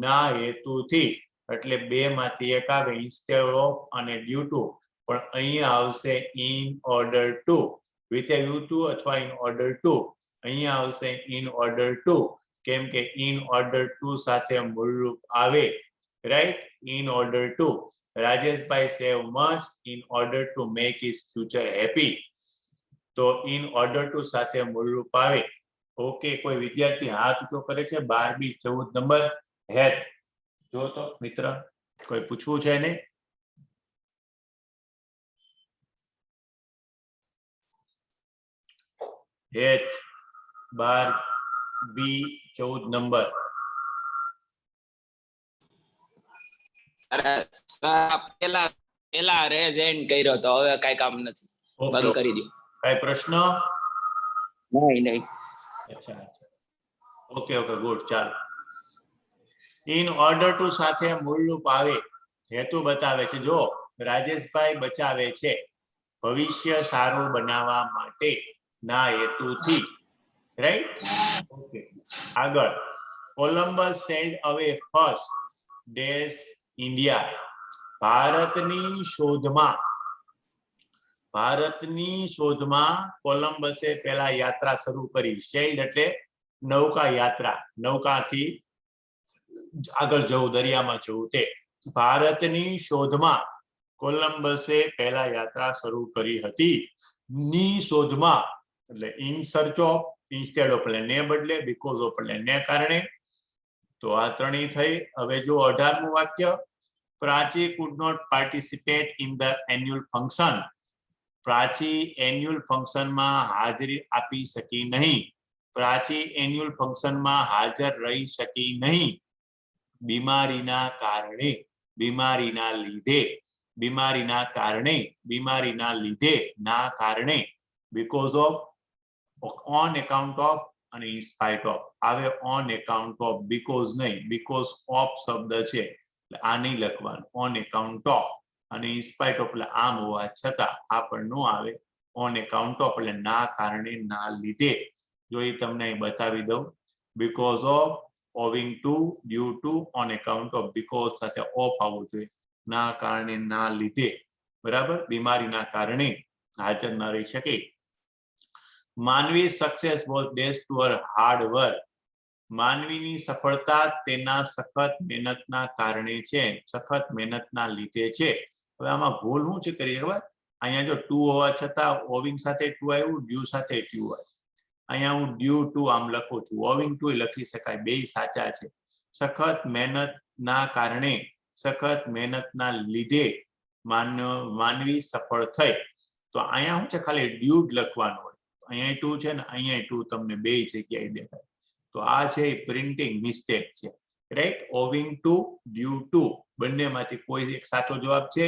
ના હેતુથી, એટલે 2 માંથી એક આવે, ઇન્સ્ટેડ ઓફ અને ડ્યુ ટુ. પણ અહીંયા આવશે in order to, with a view to અથવા ઇન ઓર્ડર ટુ. અહીંયા આવશે ઇન ઓર્ડર ટુ, કેમ કે ઇન ઓર્ડર ટુ સાથે મૂળરૂપ આવે, right, in order two. Rajeshbhai save much in order to make his future happy, તો ઇન ઓર્ડર ટુ સાથે મૂળરૂપ આવે. ઓકે, કોઈ વિદ્યાર્થી હાથ ઊંચો કરે છે? 12B 14 નંબર, હેત. જો તો મિત્ર, કોઈ પૂછવું છે નહીં? હેત 12B 14 નંબર.
પેલા રેઝ એન્ડ કર્યો તો હવે કઈ કામ નથી, બંધ કરી દો.
કઈ પ્રશ્ન?
નહીં.
અચ્છા, ઓકે, ગુડ, ચાલો. ઇન ઓર્ડર ટુ સાથે મૂળરૂપ આવે, હેતુ બતાવે છે. જો રાજેશભાઈ બચાવે છે ભવિષ્ય સારું બનાવવા માટે, ના હેતુથી, રાઈટ. ઓકે, આગળ. કોલંબસ સેલ્ડ અવે ફર્સ્ટ ડેશ ઇન્ડિયા. ભારતની શોધમાં કોલંબસે પહેલા યાત્રા શરૂ કરી. સેલ્ડ એટલે નૌકા યાત્રા, નૌકાથી આગળ જવું, દરિયામાં જવું તે. ભારતની શોધમાં કોલંબસે પહેલા યાત્રા શરૂ કરી હતી. ની શોધમાં એટલે in search of, instead of એટલે ને બદલે, બીકોઝ ઓફ એટલે ને કારણે. તો આ ત્રણેય થઈ. હવે જો 18મું વાક્ય, પ્રાચી could not participate in the annual function. Prachi annual ફંક્શનમાં હાજરી આપી શકી નહીં. પ્રાચી એન્યુઅલ ફંક્શનમાં હાજર રહી શકી નહીં બીમારીના કારણે, બીમારીના લીધે, બીમારીના કારણે, બીમારીના લીધે, ના કારણે, because of, on account of અને ઇન સ્પાઇટ ઓફ. આવે ઓન એકાઉન્ટ ઓફ, બીકોઝ નહીં, બીકોઝ ઓફ શબ્દ છે એટલે આ નહીં લખવાનું. ઓન એકાઉન્ટ ઓફ અને ઇન સ્પાઇટ ઓફ એટલે આમ હોવા છતાં આ પણ નો આવે. ઓન એકાઉન્ટ ઓફ એટલે ના કારણે, ના લીધે. જો એ તમને બતાવી દઉં, because of, owing to, due to, on account of. Because સાથે ઓફ આવવું જોઈએ. ના કારણે, ના લીધે, બરાબર, બીમારીના કારણે હાજર ન રહી શકે. Manvi success was dash to her hard work. માનવીની સફળતા તેના સખત મહેનતના કારણે છે, સખત મહેનતના લીધે છે. હવે આમાં ભૂલ શું છે કરીએ ખબર? અહીંયા જો ટુ હોવા છતાં ઓવિંગ સાથે ટુ આવ્યું, ડ્યુ સાથે ટુ આવ્યું. અહીંયા હું ડ્યુ ટુ આમ લખું છું, ઓવિંગ ટુ લખી શકાય, બે સાચા છે. સખત મહેનતના કારણે, સખત મહેનતના લીધે માનવી સફળ થઈ. તો અહીંયા શું છે, ખાલી ડ્યુ જ લખવાનું હોય. અહીંયા ટુ છે ને અહીંયા ટુ, તમને બે જગ્યાએ દેખાય. તો આ છે પ્રિન્ટિંગ મિસ્ટેક છે, right? Owing to, due to, બંનેમાંથી કોઈ એક સાચો જવાબ છે.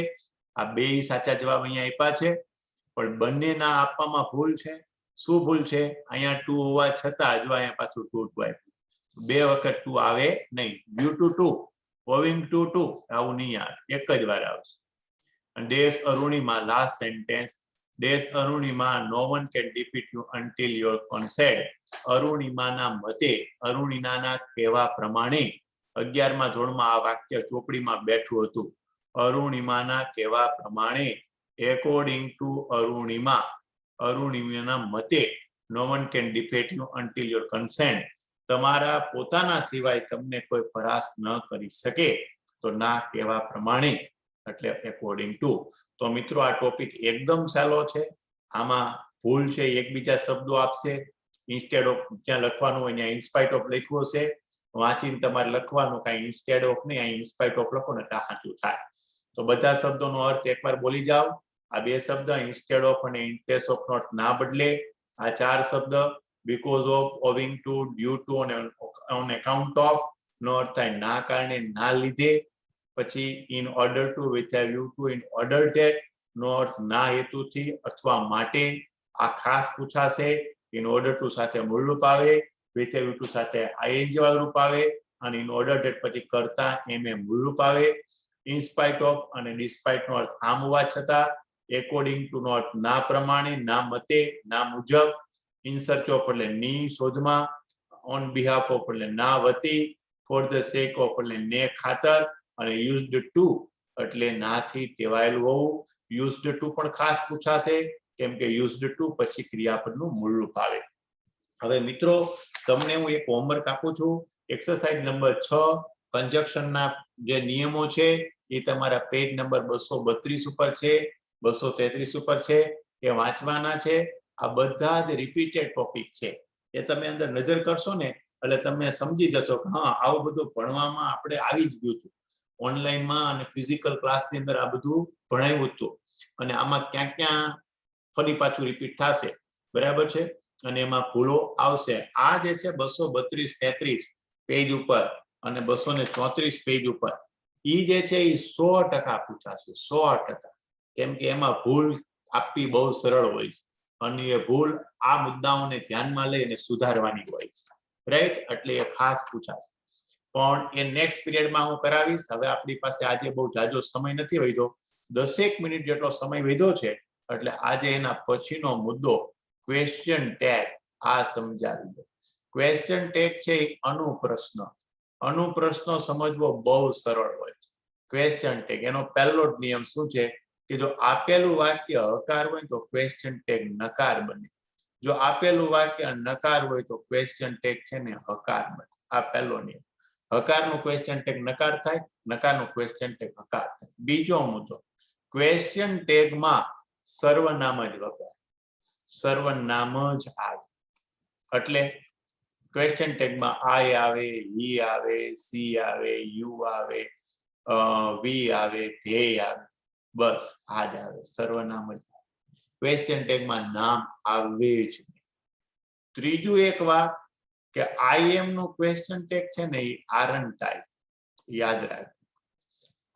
આ બે સાચા જવાબ અહીંયા આપ્યા છે, પણ બંનેના આપવામાં ભૂલ છે. શું ભૂલ છે? અહીંયા ટુ હોવા છતાં જો અહીંયા પાછું ટુ ટુ આપ્યું. બે વખત ટુ આવે નહીં. Due to to, owing to to, આવું નહીં આવે, એક જ વાર આવશે. Dash Arunima, last sentence. Dash Arunima, no one can defeat you until your consent. અરુણિમાના મતે, અરુણિમાના કહેવા પ્રમાણે, 11મા ધોરણમાં આ વાક્ય ચોપડીમાં બેઠું હતું. અરુણિમાના કહેવા પ્રમાણે, એકોર્ડિંગ ટુ અરુણિમા, અરુણિમાના મતે, no one can defeat you until your consent. તમારા પોતાના સિવાય તમને કોઈ પરાસ્ત ન કરી શકે. તો ના કહેવા પ્રમાણે એટલે એકોર્ડિંગ ટુ. તો મિત્રો આ ટોપિક એકદમ સહેલો છે. આમાં ભૂલ છે, એકબીજા શબ્દો આપશે. ઇન્સ્ટેડ ઓફ ક્યાં લખવાનું હોય ત્યાં ઇન્સ્પાઇટ ઓફ લખ્યું હશે. વાંચીને તમારે લખવાનું, કાંઈ ઇન્સ્ટેડ ઓફ નહીં, અહીં ઇન્સ્પાઇટ ઓફ લખો ને એટલે સાચું થાય. તો બધા શબ્દોનો અર્થ એકવાર બોલી જાઓ. આ બે શબ્દ ઇન્સ્ટેડ ઓફ અને ઇન પ્લેસ ઓફ નોટ ના બદલે. આ ચાર શબ્દ because of, owing to, due to અને ઓન એકાઉન્ટ ઓફ નો અર્થ થાય ના કારણે, ના લીધે. પછી in order to, with a view to, in order that નો અર્થ ના હેતુથી અથવા માટે. આ ખાસ પૂછાશે. ઇન ઓર્ડર ટુ સાથે મૂળરૂપ આવે, વિથ અ વ્યૂ ટુ સાથે આઈએનજી વાળું રૂપ આવે, અને ઇન ઓર્ડર ધેટ પછી કરતા એમ એ મૂળરૂપ આવે. ઇન સ્પાઇટ ઓફ અને ડિસ્પાઇટ નો અર્થ આમ હોવા છતાં. એકોર્ડિંગ ટુ નો અર્થ ના પ્રમાણે, ના મતે, ના મુજબ. ઇન સર્ચ ઓફ એટલે ની શોધમાં. ઓન બિહાફ ઓફ એટલે ના વતી. ફોર ધ સેક ઓફ એટલે ને ખાતર. અને યુઝડ ટુ એટલે નાથી ટેવાયેલું હોવું. યુઝડ ટુ પણ ખાસ પૂછાશે, કેમ કે યુઝડ ટુ પછી ક્રિયાપદનું મૂળ રૂપ આવે. હવે મિત્રો તમને હું એક હોમવર્ક આપું છું. એક્સરસાઇઝ નંબર 6, કન્જક્શનના જે નિયમો છે એ તમારા પેજ નંબર 232 ઉપર છે, 233 ઉપર છે, એ વાંચવાના છે. આ બધા જ રિપીટેડ ટોપિક છે. એ તમે અંદર નજર કરશો ને એટલે તમે સમજી જશો કે હા, આવું બધું ભણવામાં આપણે આવી જ ગયું હતું. ઓનલાઈનમાં અને ફિઝિકલ ક્લાસની અંદર આ બધું ભણાવ્યું હતું, અને આમાં ક્યાં ક્યાં ફરી પાછું રિપીટ થશે, બરાબર છે, અને એમાં ભૂલો આવશે. આ જે છે 232, 33 પેજ ઉપર અને 234 પેજ ઉપર, ઈ જે છે એ 100% પૂછાશે, 100%. કેમ કે એમાં ભૂલ આપવી બહુ સરળ હોય છે, અને એ ભૂલ આ મુદ્દાઓને ધ્યાનમાં લઈને સુધારવાની હોય છે, રાઈટ? એટલે એ ખાસ પૂછાશે. પણ એ નેક્સ્ટ પીરિયડમાં હું કરાવીશ. હવે આપણી પાસે આજે બહુ જાજો સમય નથી વધ્યો, 10 મિનિટ જેટલો સમય વધ્યો છે, એટલે આજે એના પછીનો મુદ્દો ક્વેશ્ચન ટેગ આ સમજાવી દો. ક્વેશ્ચન ટેગ છે એ અનુપ્રશ્ન. અનુપ્રશ્ન સમજવો બહુ સરળ હોય છે. ક્વેશ્ચન ટેગ એનો પહેલો જ નિયમ શું છે કે જો આપેલું વાક્ય હકાર હોય તો ક્વેશ્ચન ટેગ નકાર બને. જો આપેલું વાક્ય નકાર હોય તો ક્વેશ્ચન ટેગ છે ને હકાર બને. આ પહેલો નિયમ. હકારનું ક્વેશ્ચન ટેગ નકાર થાય, નકારનું ક્વેશ્ચન ટેગ હકાર થાય. બીજો મુદ્દો, ક્વેશ્ચન ટેગમાં સર્વનામ જ વપરાય, સર્વનામ જ આવે. એટલે ક્વેશ્ચન ટેગમાં આઈ આવે, હી આવે, સી આવે, યુ આવે, વી આવે, ધ્યેય આવે, બસ આ જ આવે, સર્વનામ જ આવે. ક્વેશ્ચન ટેગમાં નામ આવે જ નહીં. ત્રીજું એક વાત કે આઈ એમ નું ક્વેશ્ચન ટેગ છે ને એ આરંટાઈ, યાદ રાખ.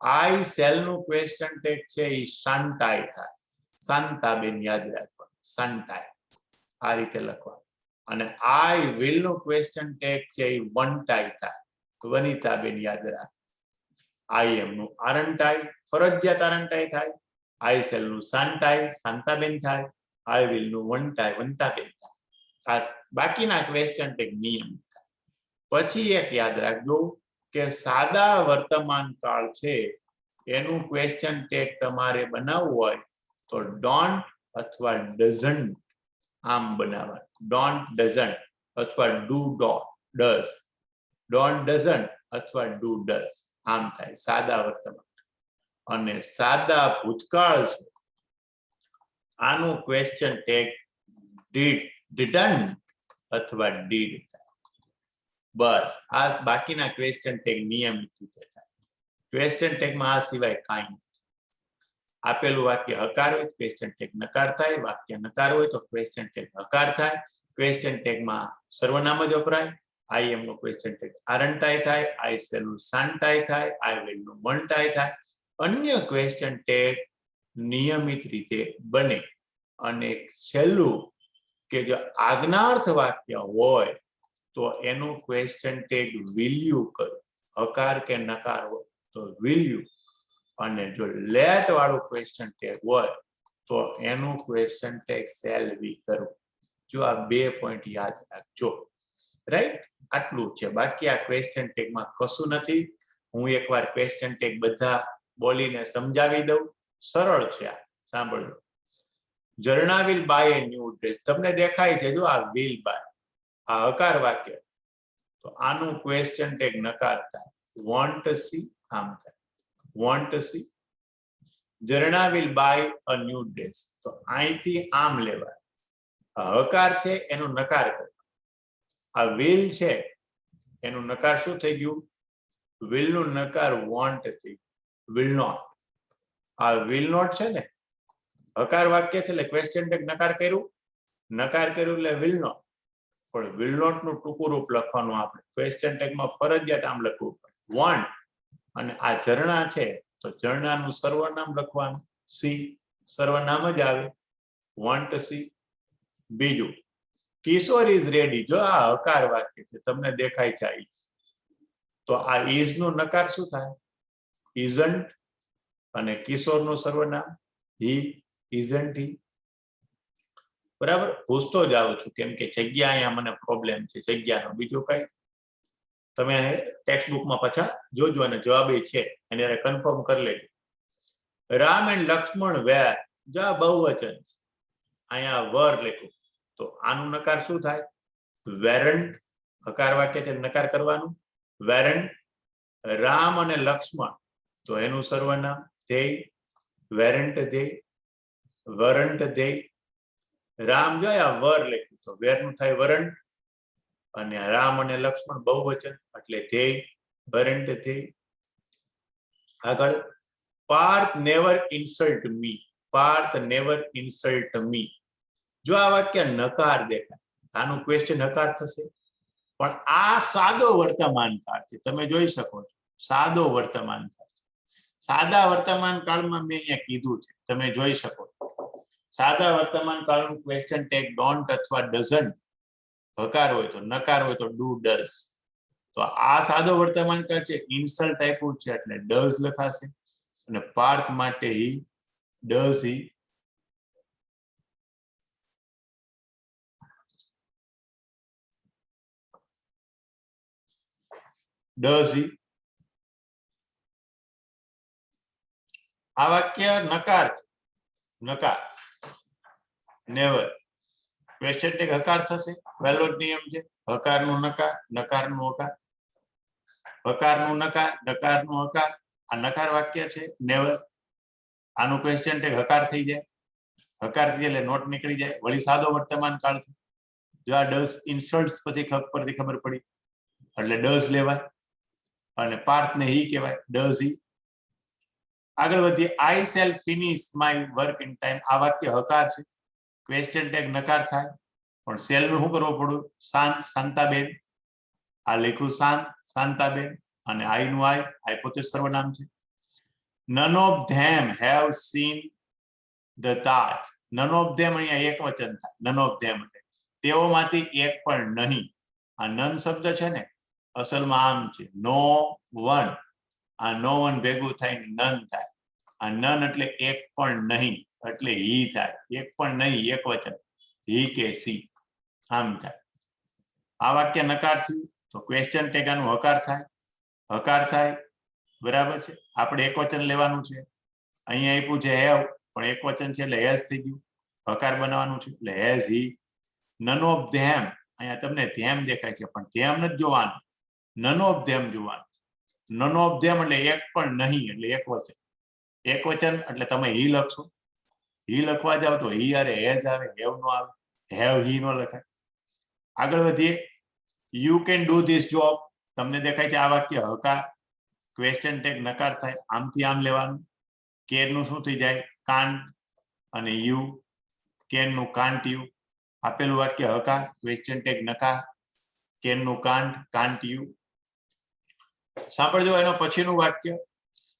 આઈ સેલ નું ક્વેશ્ચન ટેગ છે એ શાંતાઈ થાય, શાંતાબેન યાદ રાખવા, શાંતાઈ આ રીતે લખવા. અને આઈ વિલ નું ક્વેશ્ચન ટેગ છે એ વનટાઈ થાય, વનિતાબેન યાદ રાખ. આઈ એમ નું આરંટાઈ, ફરજિયાત આરંટાઈ થાય. આઈ સેલ નું શાંતાઈ, શાંતાબેન થાય. આઈ વિલ નું વનટાઈ, વનતાબેન થાય. આ બાકીના ક્વેશ્ચન ટેગ નિયમિત થાય. પછી એક યાદ રાખજો કે સાદા વર્તમાન કાળ છે એનું ક્વેશ્ચન ટેગ તમારે બનાવવું હોય તો ડોન્ટ અથવા ડઝન્ટ આમ બનાવવાનું. ડોન્ટ ડઝન્ટ અથવા ડુ ડઝ, ડોન્ટ ડઝન્ટ અથવા ડુ ડઝ આમ થાય સાદા વર્તમાન. અને સાદા ભૂતકાળ છે આનું ક્વેશ્ચન ટેગ ડિડન્ટ અથવા ડીડ થાય. બસ આ બાકીના ક્વેશ્ચન ટેગ નિયમિત રીતે થાય. ક્વેશ્ચન ટેગમાં આ સિવાય કાંઈ નથી. આપેલું વાક્ય હકાર હોય ક્વેશ્ચન ટેગ નકાર થાય, વાક્ય નકાર હોય તો ક્વેશ્ચન ટેગ હકાર થાય. ક્વેશ્ચન ટેગમાં સર્વનામ જ વપરાય. આઈ એમ નું ક્વેશ્ચન ટેગ આરંટાઈ થાય, આઈ સેલ નું શાંતાઈ થાય, આઈ વિલ નું વનટાઈ થાય. અન્ય ક્વેશ્ચન ટેગ નિયમિત રીતે બને. અને છેલ્લું કે જો આજ્ઞાર્થ વાક્ય હોય તો એનું ક્વેશ્ચન ટેગ વિલ યુ કરો, હકાર કે નકાર હોય તો વિલ યુ. અને જો લેટ વાળું ક્વેશ્ચન ટેગ હોય તો એનું ક્વેશ્ચન ટેગ શેલ બી કરવું. જો આ 2 પોઈન્ટ યાદ રાખજો, રાઈટ? આટલું છે, બાકી આ ક્વેશ્ચન ટેગમાં કશું નથી. હું એકવાર ક્વેશ્ચન ટેગ બધા બોલીને સમજાવી દઉં. સરળ છે આ, સાંભળજો. Jharna will buy a new dress, તમને દેખાય છે જો આ વિલ બાય, આ હકાર વાક્ય, તો આનું ક્વેશ્ચન ટેગ નકાર થાય, વોન્ટ સી આમ થાય, want C. Zarna will by a new dress, તો અહીંથી આમ લેવાય. હકાર છે એનું નકાર કરો. આ વિલ છે એનું નકાર શું થઈ ગયું? વિલ નું નકાર વોન્ટ થઈ, વિલ નોટ. આ વિલ નોટ છે ને હકાર વાક્ય છે એટલે ક્વેશ્ચન ટેગ નકાર કર્યું, નકાર કર્યું એટલે વિલ નોટ. પણ વિલ નોટ નું ટૂંકું રૂપ લખવાનું આપણે ક્વેશ્ચન ટેગમાં ફરજિયાત આમ લખવું પડે, વોન્ટ. અને આ ઝરણા છે તો ઝરણાનું સર્વનામ લખવાનું, સી, સર્વનામ જ આવે, વોન્ટ સી. બીજું, કિશોર ઇઝ રેડી, જો આ હકાર વાક્ય છે તમને દેખાય છે ઇઝ, તો આ ઇઝ નું નકાર શું થાય? ઇઝન્ટ. અને કિશોર નું સર્વનામ હી, ઇઝન્ટ હી. બરાબર? પૂછતો જાઉં છું કેમ કે જગ્યા અહીંયા મને પ્રોબ્લેમ છે જગ્યાનો, બીજું કઈ. તમે ટેક્સ્ટ બુકમાં પાછા જોજો અને જવાબ છે એને કન્ફર્મ કરી લેજો. રામ એન્ડ લક્ષ્મણ વેર, જો આ બહુવચન છે અહીંયા વર લખ્યું તો આનું નકાર શું થાય? વેરન્ટ. હકાર વાક્ય છે નકાર કરવાનું, વેરન્ટ. રામ અને લક્ષ્મણ તો એનું સર્વનામ ધ્યેય, વેરન્ટ ધ્યેય, વરન્ટ ધ્યેય. રામ જો આ વર લખ્યું તો વેર નું થાય વરન્ટ. અને રામ અને લક્ષ્મણ બહુવચન એટલે ધ્યેય, વરન્ટ ધ્યેય. આગળ, પાર્થ નેવર ઇન્સલ્ટ મી, પાર્થ નેવર ઇન્સલ્ટ મી. જો આ વાક્ય નકાર દેખાય આનું ક્વેશ્ચન નકાર થશે. પણ આ સાદો વર્તમાન કાળ છે, તમે જોઈ શકો છો સાદો વર્તમાન કાળ છે. સાદા વર્તમાન કાળમાં મેં અહીંયા કીધું છે, તમે જોઈ શકો છો. સાદા વર્તમાન કાળનું ક્વેશ્ચન ટેગ ડોન્ટ અથવા ડઝન્ટ, હકાર હોય તો નકાર હોય તો ડુ ડઝ. તો આ સાદો વર્તમાન કાળ છે, ઇન્સલ્ટ આપ્યું છે એટલે ડઝ લખાશે. અને પાર્થ માટે હી, ડઝ હી. Does he. આ વાક્ય નકાર, નકાર, નેવર. ક્વેશ્ચન ટેગ હકાર થશે, પહેલો જ નિયમ છે. હકારનું નકાર, નકારનું હકાર, હકારનું નકાર, નકારનું હકાર. આ નકાર વાક્ય છે. નેવર. આનું ક્વેશ્ચન ટેગ હકાર થઈ જાય. હકાર થી એટલે નોટ નીકળી જાય. વળી સાદો વર્તમાન કાળ છે. જો આ ડઝ ઇન્સર્ટ્સ પછી પરથી ખબર પડી એટલે ડઝ લેવાય અને પાર્થ ને હી કહેવાય, ડઝ હી. આગળ વધીએ. આઈ shell finish my work in time. આ વાક્ય હકાર છે. ક્વેશ્ચન ટેગ નકાર થાય પણ શેલ નું શું કરવું પડ્યું? શાંત, શાંતાબેન. આ લખ્યું શાંત, શાંતાબેન. અને આઈ નું આઈ પોતે સર્વનામ છે. None of them have seen the Taj. None of them અહીંયા એક વચન થાય. નન ઓફ ધેમ તેઓમાંથી એક પણ નહીં. આ નન શબ્દ છે ને અસલમાં આમ છે નો વન. આ નો વન ભેગું થાય નન થાય. આ નન એટલે એક પણ નહીં એટલે હી થાય. એક પણ નહીં એક વચન, હી કે સી આમ થાય. આ વાક્ય નકાર થયું તો ક્વેશ્ચન ટેગ આનું હકાર થાય. હકાર થાય બરાબર છે. આપણે એક વચન લેવાનું છે. અહીંયા આપ્યું છે હેવ પણ એક વચન છે એટલે હેઝ થઈ ગયું. હકાર બનાવવાનું છે એટલે has he. None of them. અહીંયા તમને ધેમ દેખાય છે પણ ધેમ નથી જોવાનું, નન ઓફ ધેમ જોવાનું. નન ઓફ ધેમ એટલે એક પણ નહીં એટલે એક વચન. એક વચન એટલે તમે હી લખશો. હી લખવા જાવ તો હી અરે હેઝ આવે, હેવ નો આવે. હેવ હી નો લખાય. આગળ વધીએ. You can do this job. તમને દેખાય છે આ વાક્ય હકાર. ક્વેશ્ચન ટેગ નકાર થાય. આમથી આમ લેવાનું. કેન નું શું થઈ જાય? કાન્ટ. અને યુ કેન નું કાન્ટ યુ. આપેલું વાક્ય હકાર, ક્વેશ્ચન ટેગ નકાર. કેન નું કાન્ટ, કાન્ટ યુ. સાંભળજો એનો પછીનું વાક્ય.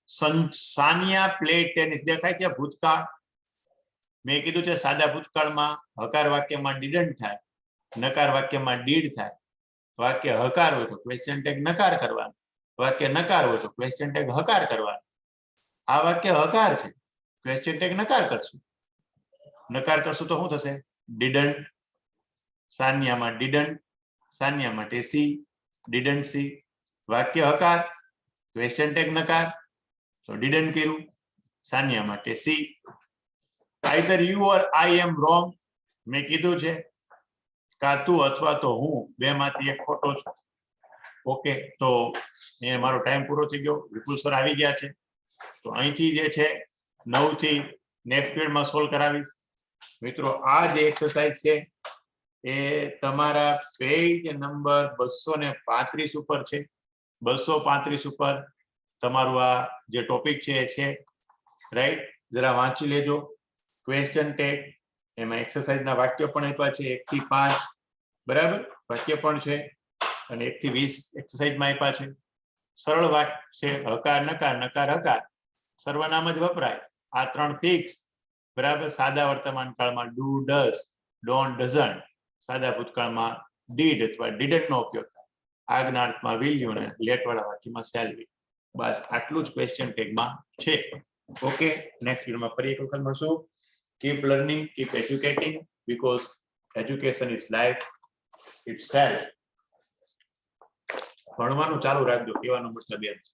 Sania play tennis. દેખાય છે ભૂતકાળ. મેં કીધું છે સાદા ભૂતકાળમાં હકાર વાક્યમાં ડીડન્ટ થાય, નકાર વાક્યમાં ડીડ થાય. વાક્ય હકાર હોય તો ક્વેશ્ચન ટેગ નકાર કરવાનો, વાક્ય નકાર હોય તો ક્વેશ્ચન ટેગ હકાર કરવાનો. આ વાક્ય હકાર છે, ક્વેશ્ચન ટેગ નકાર કરશું. નકાર કરશું તો શું થશે? ડીડન્ટ. સાનિયામાં ડીડન્ટ, સાનિયા માટે સી, ડીડન્ટ સી. વાક્ય હકાર, ક્વેશ્ચન ટેગ નકાર તો ડીડન્ટ કર્યું. સાનિયા માટે C. Either you or I M wrong. મેં કીધું છે કા તું અથવા તો હું બે માંથી એક ખોટો છું. ઓકે, તો એ મારો ટાઈમ પૂરો થઈ ગયો. વિપુલ સર આવી ગયા છે તો અહીંથી જે છે 9 થી નેક્સ્ટ પીરિયડમાં સોલ્વ કરાવીશ. મિત્રો આ જે એક્સરસાઇઝ છે એ તમારા પેજ નંબર 235 ઉપર છે. 235 ઉપર તમારું આ જે ટોપિક છે રાઈટ. જરા વાંચી લેજો. ક્વેશ્ચન ટેગ એમાં એક્સરસાઇઝના વાક્ય પણ આપ્યા છે 1 થી 5 બરાબર. વાક્ય પણ છે અને 1 થી 20 એક્સરસાઇઝમાં આપ્યા છે. સરળ વાક્ય છે. હકાર નકાર, નકાર હકાર, સર્વનામ જ વપરાય. આ 3 ફિક્સ બરાબર. સાદા વર્તમાન કાળમાં ડુ, ડઝ, ડોન્ટ, ડઝન્ટ. સાદા ભૂતકાળમાં ડીડ અથવા ડીડન્ટ નો ઉપયોગ થાય. આગના અર્થમાં વિલ યુ ને લેટ વાળા વાક્યમાં શેલ બી. બસ આટલું જ ક્વેશ્ચન ટેગમાં છે. ઓકે, નેક્સ્ટ વિડિયોમાં ફરી એક વખત મળશું. Keep learning, keep educating, because education is life itself. ભણવાનું ચાલુ રાખજો, કહેવાનો મતલબ એમ છે.